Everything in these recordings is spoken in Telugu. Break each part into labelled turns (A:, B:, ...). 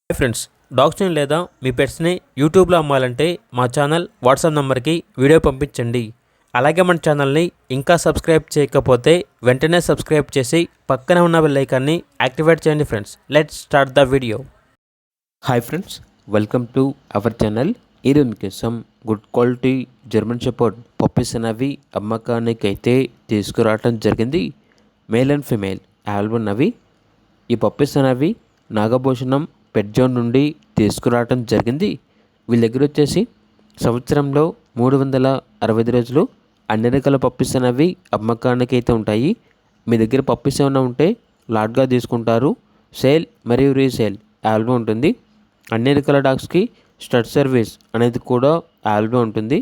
A: హాయ్ ఫ్రెండ్స్, డాగ్స్ని లేదా మీ పెట్స్ని యూట్యూబ్లో అమ్మాలంటే మా ఛానల్ వాట్సాప్ నెంబర్కి వీడియో పంపించండి. అలాగే మన ఛానల్ని ఇంకా సబ్స్క్రైబ్ చేయకపోతే వెంటనే సబ్స్క్రైబ్ చేసి పక్కనే ఉన్న బెల్ ఐకాన్ని యాక్టివేట్ చేయండి. Friends, let's start the video. Hi friends, welcome to our channel. ఈరోజు మీకోసం good quality German shepherd puppies అనేవి అమ్మకానికి అయితే తీసుకురావడం జరిగింది. మేల్ అండ్ ఫిమేల్ ఆల్బమ్ అవి. ఈ పప్పీస్ అనేవి నాగభూషణం పెట్ జోన్ నుండి తీసుకురావడం జరిగింది. వీళ్ళ దగ్గర వచ్చేసి సంవత్సరంలో 365 రోజులు అన్ని రకాల పప్పీస్ అనేవి అమ్మకానికి అయితే ఉంటాయి. మీ దగ్గర పప్పీస్ ఏమైనా ఉంటే లాట్గా తీసుకుంటారు. సేల్ మరియు రీసేల్ ఆల్బమ్ ఉంటుంది. అన్ని రకాల డాగ్స్కి స్టడ్ సర్వీస్ అనేది కూడా ఆల్బమ్ ఉంటుంది.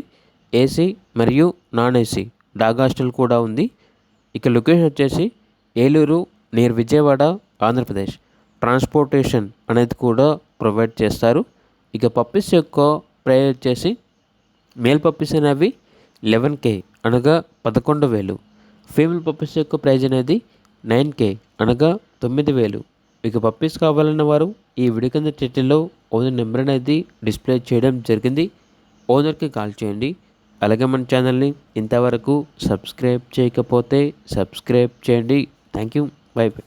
A: ఏసీ మరియు నాన్ ఏసీ డాగ్ హాస్టల్ కూడా ఉంది. ఇక లొకేషన్ వచ్చేసి ఏలూరు నియర్ విజయవాడ, ఆంధ్రప్రదేశ్. ట్రాన్స్పోర్టేషన్ అనేది కూడా ప్రొవైడ్ చేస్తారు. ఇక పప్పీస్ యొక్క ప్రైస్ వచ్చేసి మేల్ పప్పీస్ అనేవి 11K అనగా 11,000. ఫీమేల్ పప్పీస్ యొక్క ప్రైజ్ అనేది 9K అనగా 9,000. ఇక పప్పీస్ కావాలన్న వారు ఈ వీడియో కింద టైటిల్లో ఓనర్ నెంబర్ అనేది డిస్ప్లే చేయడం జరిగింది. ఓనర్కి కాల్ చేయండి. అలాగే మన ఛానల్ని ఇంతవరకు సబ్స్క్రైబ్ చేయకపోతే సబ్స్క్రైబ్ చేయండి. Thank you. By by.